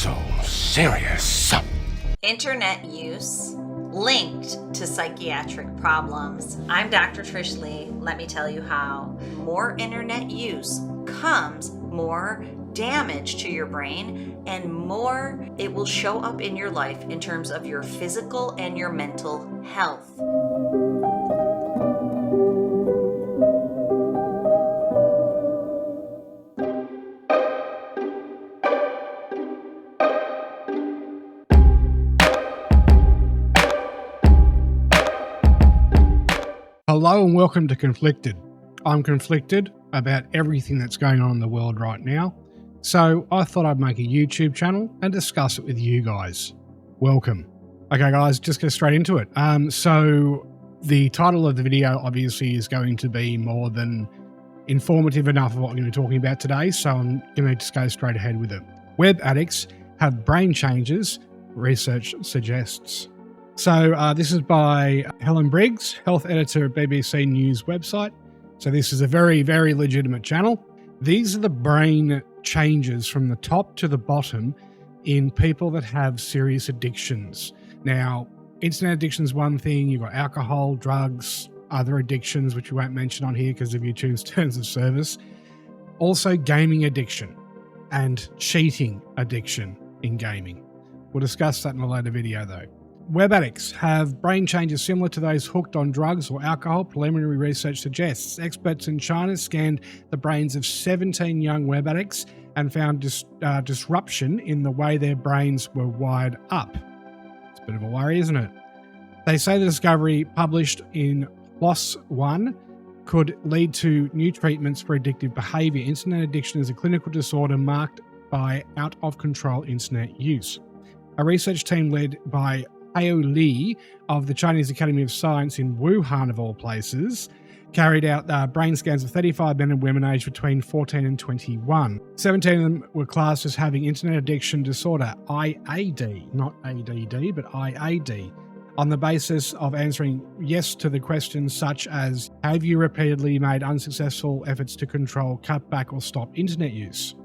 so serious? Internet use linked to psychiatric problems. I'm Dr. Trish Lee. Let me tell you how. More internet use comes more damage to your brain, and more it will show up in your life in terms of your physical and your mental health. Hello and welcome to Conflicted. I'm conflicted about everything that's going on in the world right now, so I thought I'd make a YouTube channel and discuss it with you guys. Welcome. Okay guys, just get straight into it. So the title of the video obviously is going to be more than informative enough of what we're going to be talking about today, so I'm going to just go straight ahead with it. Web addicts have brain changes, research suggests. So this is by Helen Briggs, health editor at BBC News website. So this is a very, very legitimate channel. These are the brain changes from the top to the bottom in people that have serious addictions. Now, internet addiction is one thing. You've got alcohol, drugs, other addictions, which we won't mention on here because of YouTube's terms of service. Also gaming addiction and cheating addiction in gaming. We'll discuss that in a later video though. Web addicts have brain changes similar to those hooked on drugs or alcohol, preliminary research suggests. Experts in China scanned the brains of 17 young web addicts and found disruption in the way their brains were wired up. It's a bit of a worry, isn't it? They say the discovery, published in PLOS One, could lead to new treatments for addictive behaviour. Internet addiction is a clinical disorder marked by out-of-control internet use. A research team led by Hao Li of the Chinese Academy of Science in Wuhan, of all places, carried out brain scans of 35 men and women aged between 14 and 21. 17 of them were classed as having internet addiction disorder, IAD, not ADD, but IAD, on the basis of answering yes to the questions such as, have you repeatedly made unsuccessful efforts to control, cut back, or stop internet use?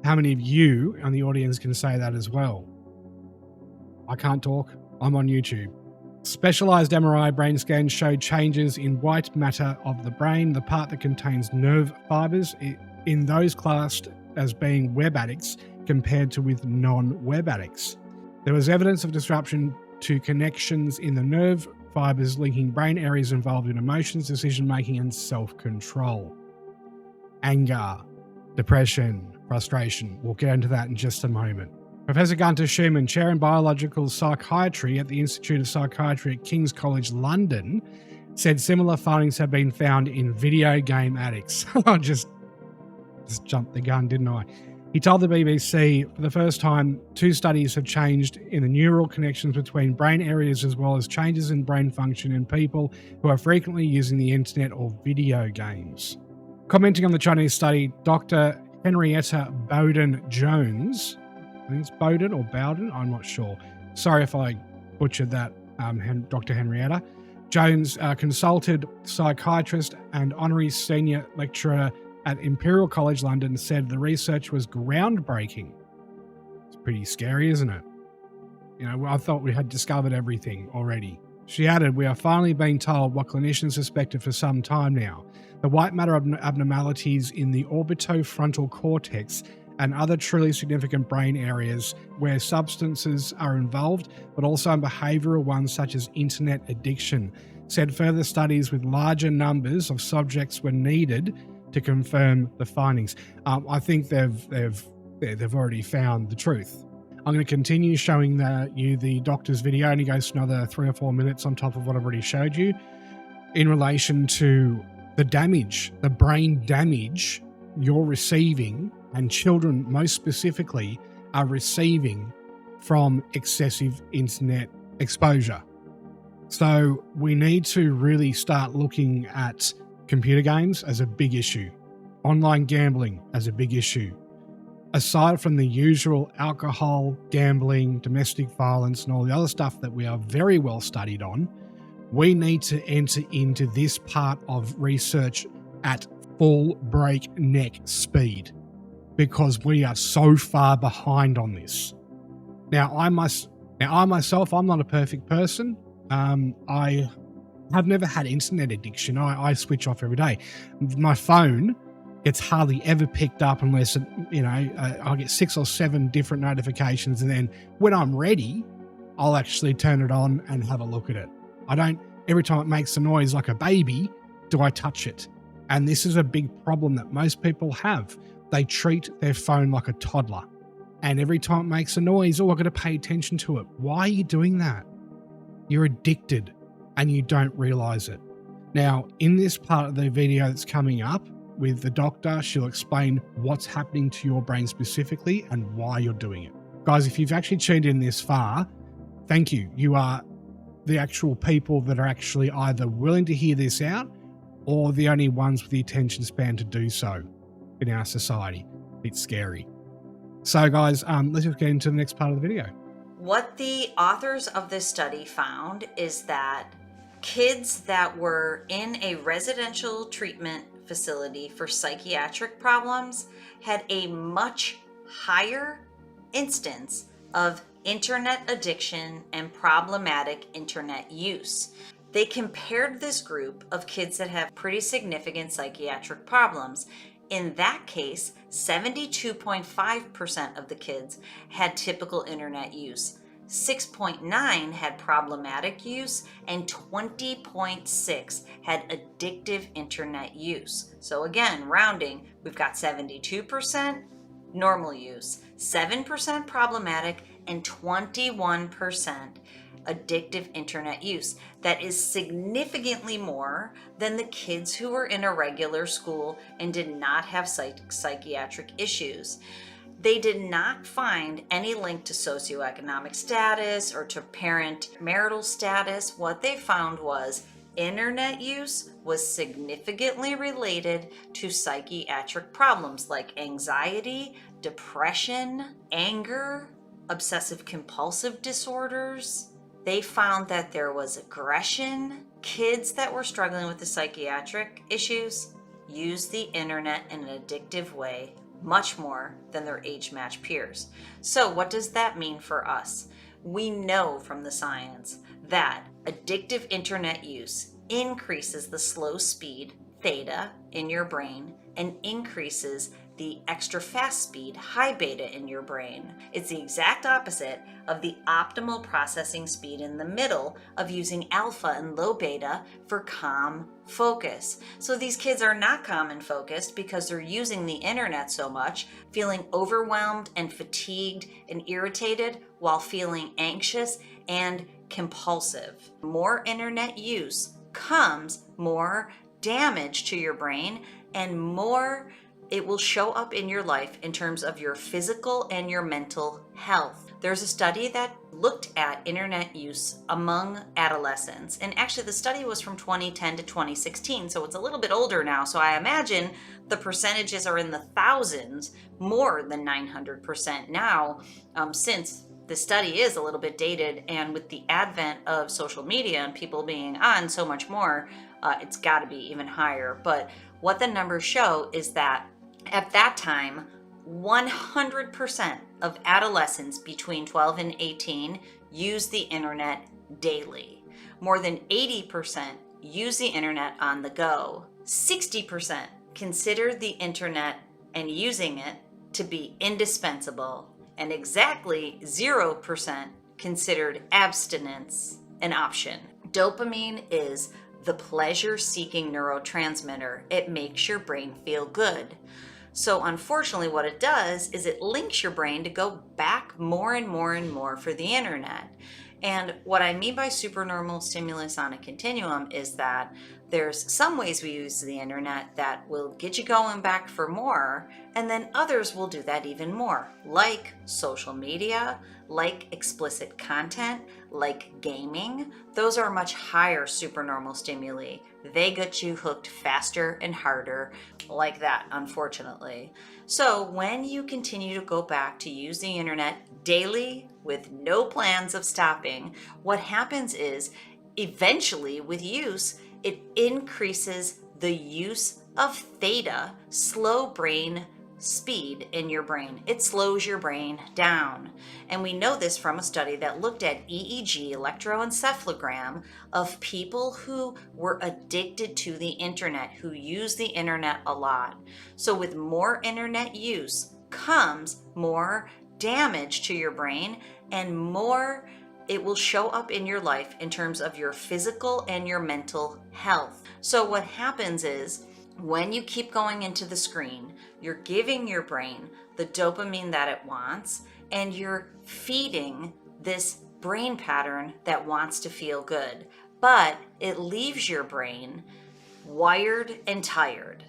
How many of you on the audience can say that as well? I can't talk. I'm on YouTube. Specialized MRI brain scans showed changes in white matter of the brain, the part that contains nerve fibers, in those classed as being web addicts compared to with non-web addicts. There was evidence of disruption to connections in the nerve fibers linking brain areas involved in emotions, decision-making, and self-control. Anger, depression, frustration. We'll get into that in just a moment. Professor Gunter Schumann, Chair in Biological Psychiatry at the Institute of Psychiatry at King's College London, said similar findings have been found in video game addicts. I just jumped the gun, didn't I? He told the BBC, for the first time, 2 studies have changed in the neural connections between brain areas as well as changes in brain function in people who are frequently using the internet or video games. Commenting on the Chinese study, Dr. Henrietta Bowden-Jones, I think it's Bowden or Bowden, I'm not sure. Sorry if I butchered that, Dr. Henrietta. Jones, consulted psychiatrist and honorary senior lecturer at Imperial College London, said the research was groundbreaking. It's pretty scary, isn't it? You know, I thought we had discovered everything already. She added, we are finally being told what clinicians suspected for some time now. The white matter abnormalities in the orbitofrontal cortex and other truly significant brain areas where substances are involved, but also in behavioural ones such as internet addiction. Said further studies with larger numbers of subjects were needed to confirm the findings. I think they've already found the truth. I'm going to continue showing you the doctor's video, and he goes for another 3 or 4 minutes on top of what I've already showed you, in relation to the damage, the brain damage you're receiving, and children most specifically are receiving from excessive internet exposure. So we need to really start looking at computer games as a big issue, online gambling as a big issue. Aside from the usual alcohol, gambling, domestic violence, and all the other stuff that we are very well studied on, we need to enter into this part of research at full breakneck speed, because we are so far behind on this. Now, I myself, I'm not a perfect person. I have never had internet addiction. I switch off every day. My phone gets hardly ever picked up unless, I'll get 6 or 7 different notifications. And then when I'm ready, I'll actually turn it on and have a look at it. I don't, every time it makes a noise like a baby, do I touch it. And this is a big problem that most people have. They treat their phone like a toddler. And every time it makes a noise, I've got to pay attention to it. Why are you doing that? You're addicted and you don't realize it. Now, in this part of the video that's coming up with the doctor, she'll explain what's happening to your brain specifically and why you're doing it. Guys, if you've actually tuned in this far, thank you. You are the actual people that are actually either willing to hear this out or the only ones with the attention span to do so in our society. It's scary. So guys, let's just get into the next part of the video. What the authors of this study found is that kids that were in a residential treatment facility for psychiatric problems had a much higher instance of internet addiction and problematic internet use. They compared this group of kids that have pretty significant psychiatric problems. In that case, 72.5% of the kids had typical internet use, 6.9 had problematic use, and 20.6 had addictive internet use. So again, rounding, we've got 72% normal use, 7% problematic, and 21% addictive internet use. That is significantly more than the kids who were in a regular school and did not have psychiatric issues. They did not find any link to socioeconomic status or to parent marital status. What they found was internet use was significantly related to psychiatric problems like anxiety, depression, anger, obsessive compulsive disorders. They found that there was aggression. Kids that were struggling with the psychiatric issues used the internet in an addictive way much more than their age-matched peers. So what does that mean for us? We know from the science that addictive internet use increases the slow speed, theta, in your brain and increases the extra fast speed, high beta, in your brain. It's the exact opposite of the optimal processing speed in the middle of using alpha and low beta for calm focus. So these kids are not calm and focused because they're using the internet so much, feeling overwhelmed and fatigued and irritated while feeling anxious and compulsive. More internet use comes more damage to your brain and more it will show up in your life in terms of your physical and your mental health. There's a study that looked at internet use among adolescents, and actually the study was from 2010 to 2016, so it's a little bit older now, so I imagine the percentages are in the thousands, more than 900% now, since the study is a little bit dated, and with the advent of social media and people being on so much more, it's got to be even higher. But what the numbers show is that at that time, 100% of adolescents between 12 and 18 use the internet daily. More than 80% use the internet on the go. 60% consider the internet and using it to be indispensable. And exactly 0% considered abstinence an option. Dopamine is the pleasure-seeking neurotransmitter. It makes your brain feel good. So unfortunately, what it does is it links your brain to go back more and more and more for the internet. And what I mean by supernormal stimulus on a continuum is that there's some ways we use the internet that will get you going back for more, and then others will do that even more, like social media, like explicit content, like gaming. Those are much higher supernormal stimuli. They get you hooked faster and harder, like that, unfortunately. So when you continue to go back to use the internet daily with no plans of stopping, what happens is eventually with use, it increases the use of theta, slow brain speed in your brain. It slows your brain down. And we know this from a study that looked at EEG, electroencephalogram, of people who were addicted to the internet, who use the internet a lot. So with more internet use comes more damage to your brain, and more it will show up in your life in terms of your physical and your mental health. So what happens is, when you keep going into the screen, you're giving your brain the dopamine that it wants, and you're feeding this brain pattern that wants to feel good. But it leaves your brain wired and tired.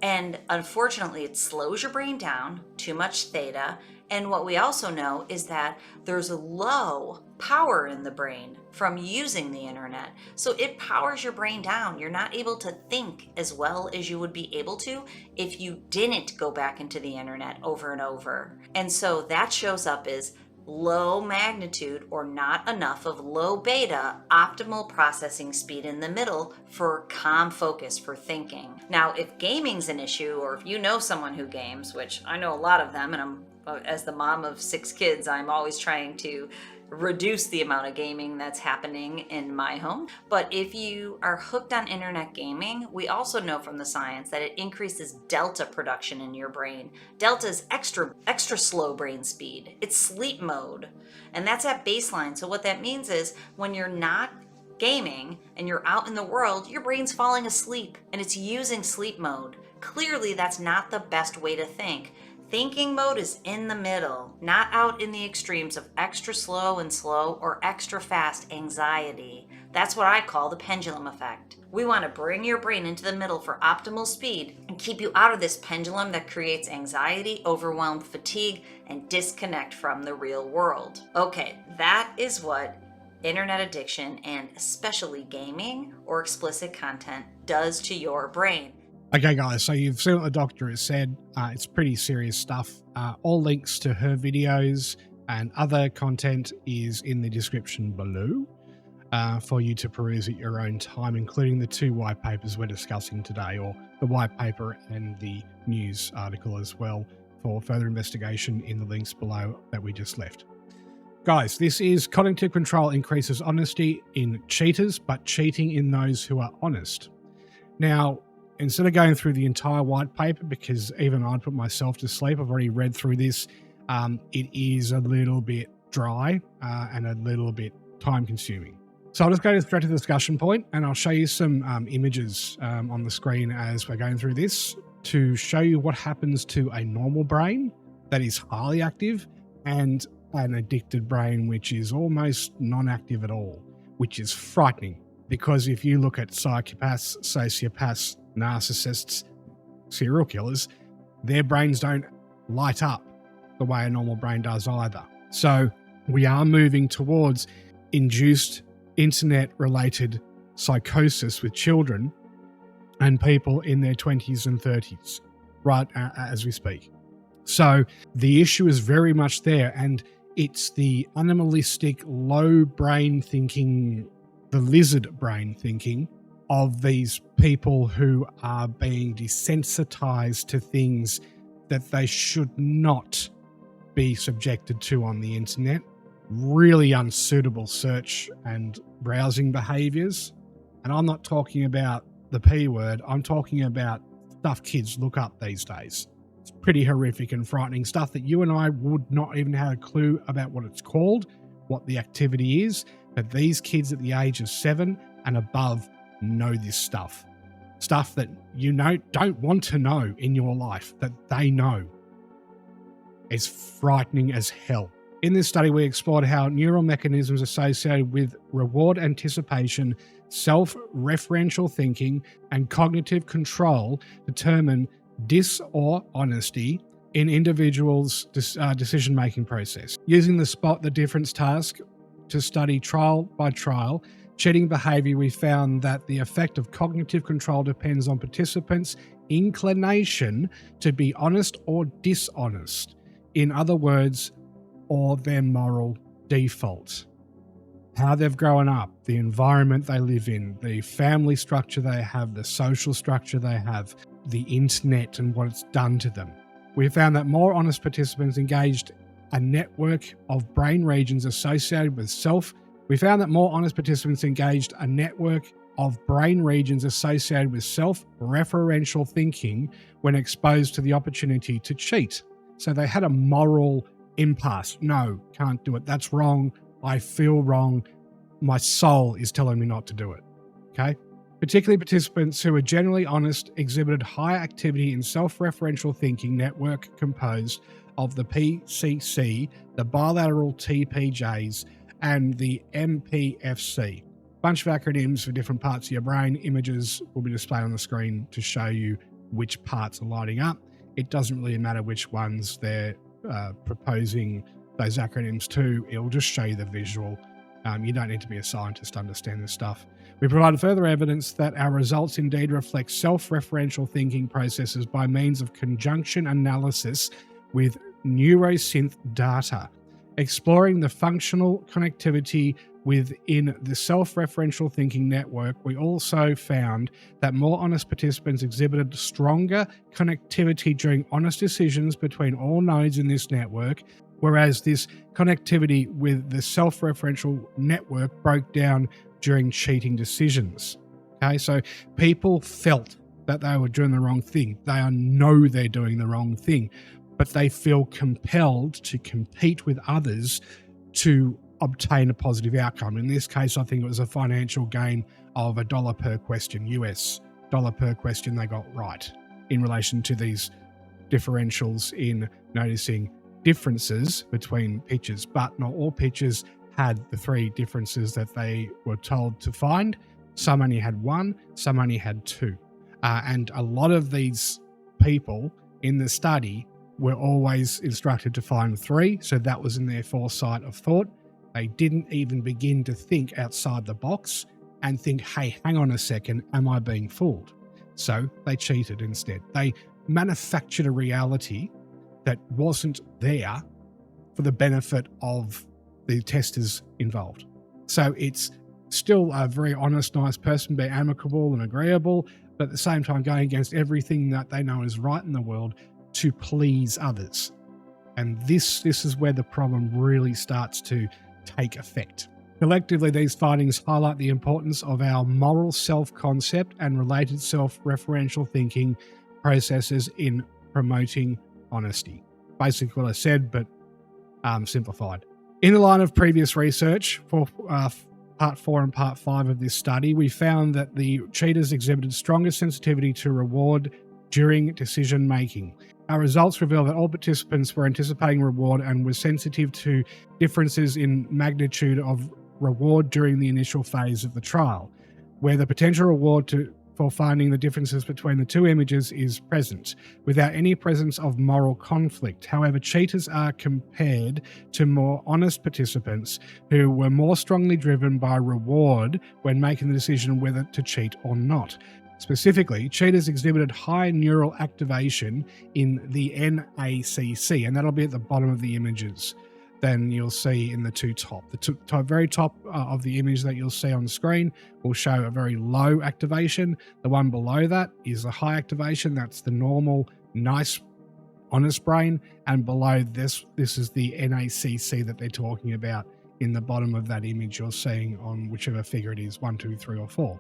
And unfortunately, it slows your brain down, too much theta. And what we also know is that there's a low power in the brain from using the internet. So it powers your brain down. You're not able to think as well as you would be able to if you didn't go back into the internet over and over. And so that shows up as low magnitude or not enough of low beta optimal processing speed in the middle for calm focus, for thinking. Now, if gaming's an issue, or if you know someone who games, which I know a lot of them, and as the mom of 6 kids, I'm always trying to reduce the amount of gaming that's happening in my home. But if you are hooked on internet gaming, we also know from the science that it increases delta production in your brain. Delta is extra slow brain speed. It's sleep mode, and that's at baseline. So what that means is, when you're not gaming and you're out in the world, your brain's falling asleep and it's using sleep mode. Clearly, that's not the best way to think. Thinking mode is in the middle, not out in the extremes of extra slow and slow or extra fast anxiety. That's what I call the pendulum effect. We want to bring your brain into the middle for optimal speed and keep you out of this pendulum that creates anxiety, overwhelm, fatigue, and disconnect from the real world. Okay, that is what internet addiction, and especially gaming or explicit content, does to your brain. Okay, guys, so you've seen what the doctor has said. It's pretty serious stuff. All links to her videos and other content is in the description below for you to peruse at your own time, including the 2 white papers we're discussing today, or the white paper and the news article as well, for further investigation in the links below that we just left. Guys, this is cognitive control increases honesty in cheaters, but cheating in those who are honest. Now, instead of going through the entire white paper, because even I'd put myself to sleep, I've already read through this. It is a little bit dry and a little bit time consuming. So I'll just go straight to the discussion point, and I'll show you some images on the screen as we're going through this to show you what happens to a normal brain that is highly active and an addicted brain which is almost non-active at all, which is frightening. Because if you look at psychopaths, sociopaths, narcissists, serial killers, their brains don't light up the way a normal brain does either. So we are moving towards induced internet-related psychosis with children and people in their 20s and 30s, right as we speak. So the issue is very much there, and it's the animalistic, low brain thinking, the lizard brain thinking of these people who are being desensitized to things that they should not be subjected to on the internet. Really unsuitable search and browsing behaviors. And I'm not talking about the P word, I'm talking about stuff kids look up these days. It's pretty horrific and frightening stuff that you and I would not even have a clue about what it's called, what the activity is, but these kids at the age of 7 and above know this stuff. Stuff that you don't want to know in your life, that they know. It's frightening as hell. In this study, we explored how neural mechanisms associated with reward anticipation, self-referential thinking, and cognitive control determine dis or honesty in individuals' decision-making process. Using the spot the difference task to study trial by trial cheating behavior, we found that the effect of cognitive control depends on participants' inclination to be honest or dishonest. In other words, or their moral default. How they've grown up, the environment they live in, the family structure they have, the social structure they have, the internet and what it's done to them. We found that more honest participants engaged a network of brain regions associated with self-referential thinking when exposed to the opportunity to cheat. So they had a moral impasse. No, can't do it. That's wrong. I feel wrong. My soul is telling me not to do it. Okay? Particularly participants who were generally honest exhibited high activity in self-referential thinking network composed of the PCC, the bilateral TPJs, and the MPFC. Bunch of acronyms for different parts of your brain. Images will be displayed on the screen to show you which parts are lighting up. It doesn't really matter which ones they're proposing those acronyms to. It'll just show you the visual. You don't need to be a scientist to understand this stuff. We provided further evidence that our results indeed reflect self-referential thinking processes by means of conjunction analysis with neurosynth data. Exploring the functional connectivity within the self-referential thinking network, we also found that more honest participants exhibited stronger connectivity during honest decisions between all nodes in this network, whereas this connectivity with the self-referential network broke down during cheating decisions. Okay, so people felt that they were doing the wrong thing. They know they're doing the wrong thing, but they feel compelled to compete with others to obtain a positive outcome. In this case, I think it was a financial gain of $1 per question, US dollar per question they got right in relation to these differentials in noticing differences between pictures, but not all pictures had the 3 differences that they were told to find. Some only had 1, some only had 2. And a lot of these people in the study were always instructed to find 3, so that was in their foresight of thought. They didn't even begin to think outside the box and think, hey, hang on a second, am I being fooled? So they cheated instead. They manufactured a reality that wasn't there for the benefit of the testers involved. So it's still a very honest, nice person, being amicable and agreeable, but at the same time going against everything that they know is right in the world to please others. And this is where the problem really starts to take effect. Collectively, these findings highlight the importance of our moral self-concept and related self-referential thinking processes in promoting honesty. Basically what I said, but simplified. In the line of previous research for part 4 and part 5 of this study, we found that the cheaters exhibited stronger sensitivity to reward during decision making. Our results reveal that all participants were anticipating reward and were sensitive to differences in magnitude of reward during the initial phase of the trial, where the potential reward for finding the differences between the 2 images is present, without any presence of moral conflict. However, cheaters are compared to more honest participants who were more strongly driven by reward when making the decision whether to cheat or not. Specifically, cheaters exhibited high neural activation in the NACC, and that'll be at the bottom of the images than you'll see in the 2 top. The very top of the image that you'll see on the screen will show a very low activation. The one below that is a high activation. That's the normal, nice, honest brain. And below this is the NACC that they're talking about in the bottom of that image you're seeing on whichever figure it is, 1, 2, 3, or 4,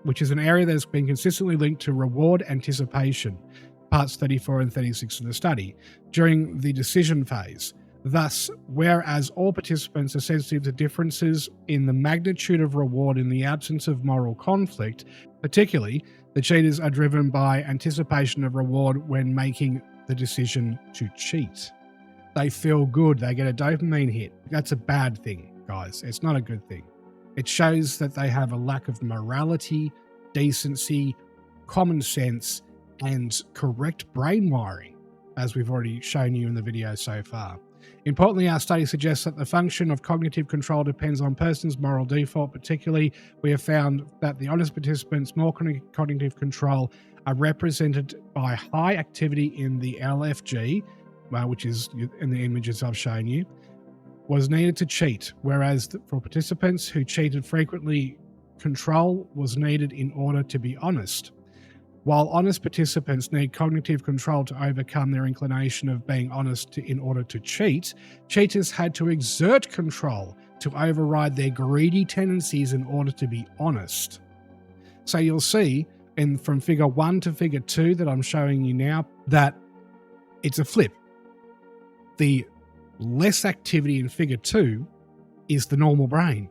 which is an area that's been consistently linked to reward anticipation, parts 34 and 36 of the study, during the decision phase. Thus, whereas all participants are sensitive to differences in the magnitude of reward in the absence of moral conflict, particularly, the cheaters are driven by anticipation of reward when making the decision to cheat. They feel good, they get a dopamine hit. That's a bad thing, guys. It's not a good thing. It shows that they have a lack of morality, decency, common sense, and correct brain wiring, as we've already shown you in the video so far. Importantly, our study suggests that the function of cognitive control depends on person's moral default. Particularly, we have found that the honest participants' more cognitive control are represented by high activity in the LFG, which is in the images I've shown you, was needed to cheat, whereas for participants who cheated frequently, control was needed in order to be honest. While honest participants need cognitive control to overcome their inclination of being honest in order to cheat, cheaters had to exert control to override their greedy tendencies in order to be honest. So you'll see from figure 1 to figure 2 that I'm showing you now that it's a flip. The less activity in figure 2 is the normal brain.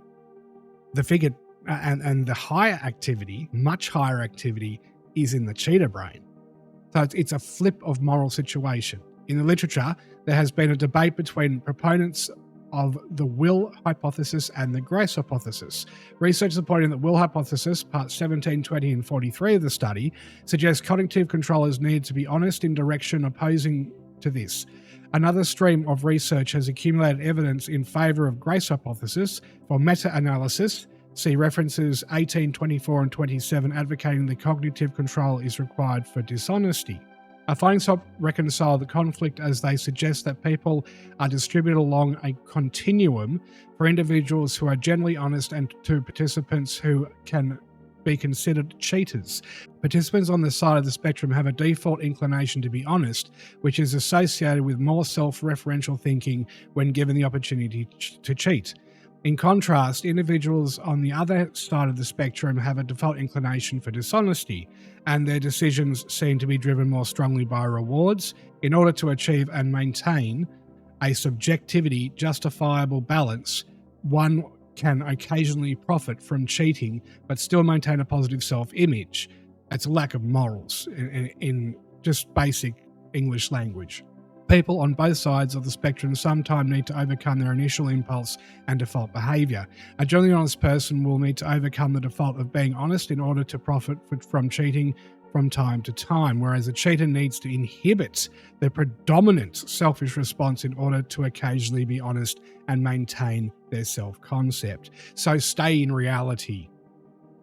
The figure and the higher activity, much higher activity, is in the cheater brain. So it's a flip of moral situation. In the literature, there has been a debate between proponents of the will hypothesis and the grace hypothesis. Researchers are pointing that will hypothesis, parts 17, 20, and 43 of the study, suggests cognitive control is needed to be honest in direction opposing to this. Another stream of research has accumulated evidence in favour of grace hypothesis. For meta-analysis, see references 18, 24, and 27 advocating the cognitive control is required for dishonesty. Our findings help reconcile the conflict as they suggest that people are distributed along a continuum for individuals who are generally honest and to participants who can be considered cheaters. Participants on the side of the spectrum have a default inclination to be honest, which is associated with more self-referential thinking when given the opportunity to cheat. In contrast, individuals on the other side of the spectrum have a default inclination for dishonesty, and their decisions seem to be driven more strongly by rewards in order to achieve and maintain a subjectivity justifiable balance. One can occasionally profit from cheating but still maintain a positive self-image. It's a lack of morals in just basic English language. People on both sides of the spectrum sometimes need to overcome their initial impulse and default behaviour. A generally honest person will need to overcome the default of being honest in order to profit from cheating from time to time, whereas a cheater needs to inhibit the predominant selfish response in order to occasionally be honest and maintain their self-concept. So stay in reality.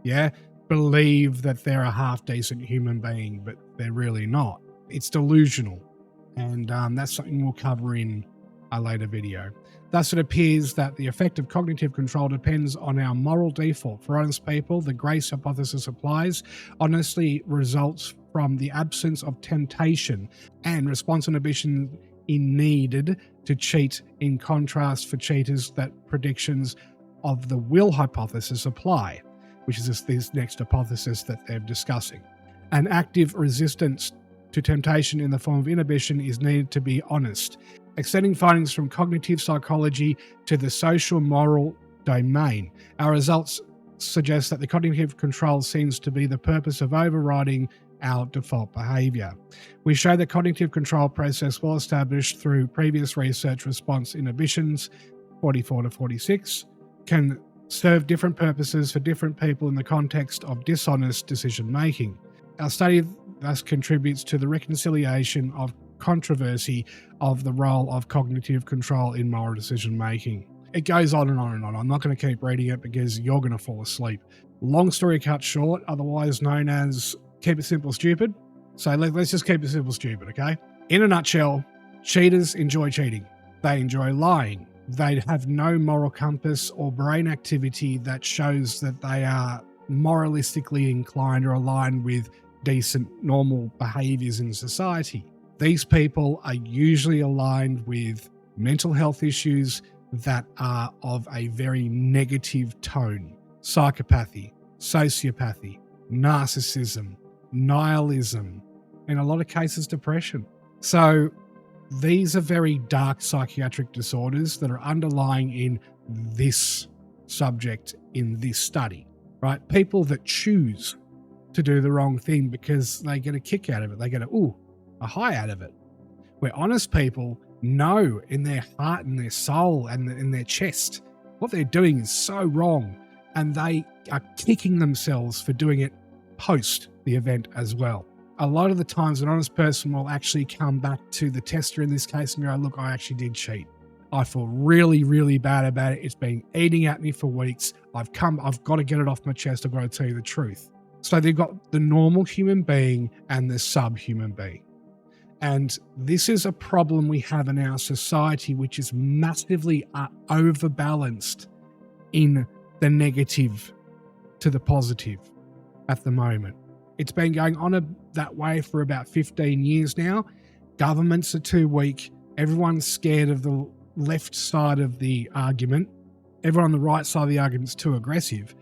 Yeah? Believe that they're a half-decent human being, but they're really not. It's delusional. And that's something we'll cover in a later video. Thus, it appears that the effect of cognitive control depends on our moral default. For honest people, the grace hypothesis applies. Honesty results from the absence of temptation and response inhibition needed to cheat. In contrast, for cheaters, that predictions of the will hypothesis apply, which is this next hypothesis that they're discussing. An active resistance to temptation in the form of inhibition is needed to be honest. Extending findings from cognitive psychology to the social moral domain, our results suggest that the cognitive control seems to be the purpose of overriding our default behaviour. We show the cognitive control process well established through previous research response inhibitions, 44 to 46, can serve different purposes for different people in the context of dishonest decision making. Our study thus contributes to the reconciliation of controversy of the role of cognitive control in moral decision making. It goes on and on and on. I'm not going to keep reading it because you're going to fall asleep. Long story cut short, otherwise known as keep it simple stupid. So let's just keep it simple stupid, okay? In a nutshell, cheaters enjoy cheating. They enjoy lying. They have no moral compass or brain activity that shows that they are moralistically inclined or aligned with decent, normal behaviours in society. These people are usually aligned with mental health issues that are of a very negative tone. Psychopathy, sociopathy, narcissism, nihilism, in a lot of cases depression. So these are very dark psychiatric disorders that are underlying in this subject in this study, right? People that choose to do the wrong thing because they get a kick out of it. They get a high out of it. Where honest people know in their heart and their soul and in their chest what they're doing is so wrong, and they are kicking themselves for doing it post the event as well. A lot of the times an honest person will actually come back to the tester in this case and go, look, I actually did cheat. I feel really, really bad about it. It's been eating at me for weeks. I've got to get it off my chest. I've got to tell you the truth. So they've got the normal human being and the subhuman being. And this is a problem we have in our society, which is massively overbalanced in the negative to the positive at the moment. It's been going on that way for about 15 years now. Governments are too weak. Everyone's scared of the left side of the argument. Everyone on the right side of the argument is too aggressive.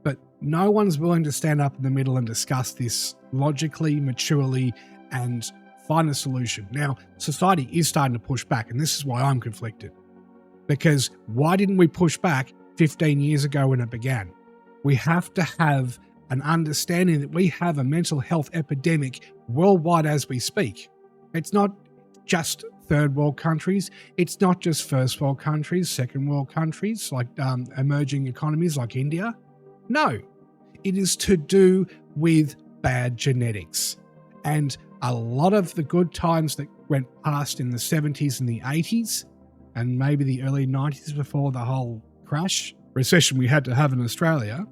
But no one's willing to stand up in the middle and discuss this logically, maturely, and find a solution. Now, society is starting to push back, and this is why I'm conflicted. Because why didn't we push back 15 years ago when it began? We have to have an understanding that we have a mental health epidemic worldwide as we speak. It's not just third world countries. It's not just first world countries, second world countries, like emerging economies like India. No, it is to do with bad genetics. And a lot of the good times that went past in the 70s and the 80s, and maybe the early 90s before the whole recession we had to have in Australia,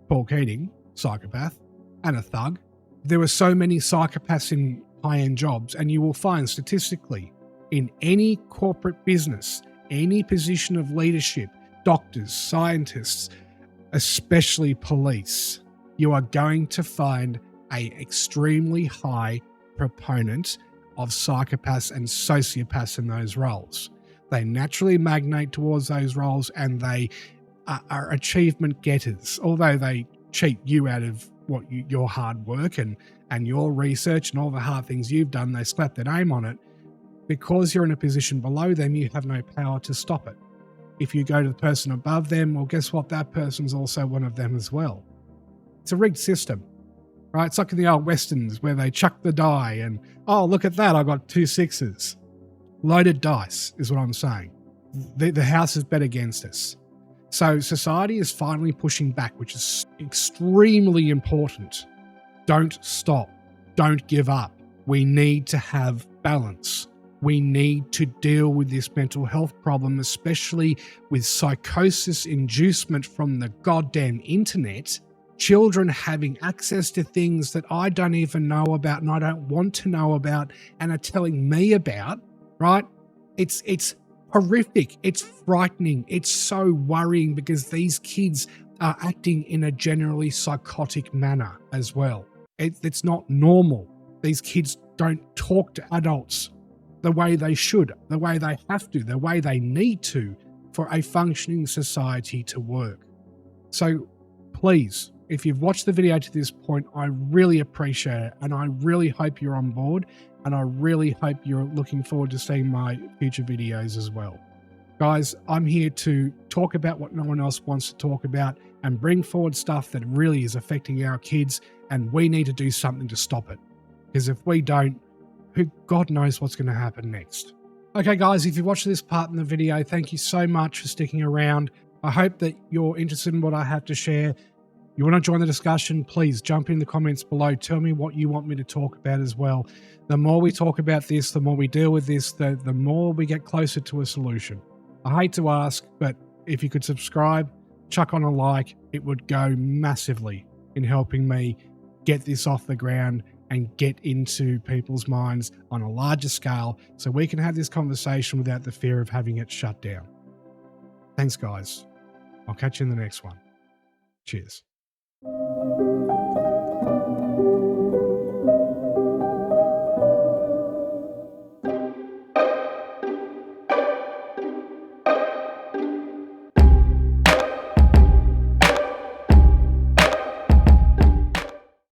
Paul Keating, psychopath, and a thug. There were so many psychopaths in high-end jobs, and you will find statistically in any corporate business, any position of leadership, doctors, scientists, especially police, you are going to find an extremely high proponent of psychopaths and sociopaths in those roles. They naturally magnate towards those roles, and they are achievement getters, although they cheat you out of what your hard work and your research and all the hard things you've done. They slap their name on it. Because you're in a position below them, you have no power to stop it. If you go to the person above them, well, guess what? That person's also one of them as well. It's a rigged system, right? It's like in the old Westerns where they chuck the die and, oh, look at that, I got 2 6s. Loaded dice is what I'm saying. The house is bet against us. So society is finally pushing back, which is extremely important. Don't stop. Don't give up. We need to have balance. We need to deal with this mental health problem, especially with psychosis inducement from the goddamn internet. Children having access to things that I don't even know about and I don't want to know about and are telling me about, right? It's horrific. It's frightening. It's so worrying because these kids are acting in a generally psychotic manner as well. It's not normal. These kids don't talk to adults the way they should, the way they have to, the way they need to for a functioning society to work. So please, if you've watched the video to this point, I really appreciate it, and I really hope you're on board, and I really hope you're looking forward to seeing my future videos as well. Guys, I'm here to talk about what no one else wants to talk about and bring forward stuff that really is affecting our kids, and we need to do something to stop it. Because if we don't, God knows what's going to happen next. Okay, guys, if you watched this part in the video, thank you so much for sticking around. I hope that you're interested in what I have to share. You want to join the discussion, please jump in the comments below. Tell me what you want me to talk about as well. The more we talk about this, the more we deal with this, the more we get closer to a solution. I hate to ask, but if you could subscribe, chuck on a like, it would go massively in helping me get this off the ground and get into people's minds on a larger scale so we can have this conversation without the fear of having it shut down. Thanks, guys. I'll catch you in the next one. Cheers.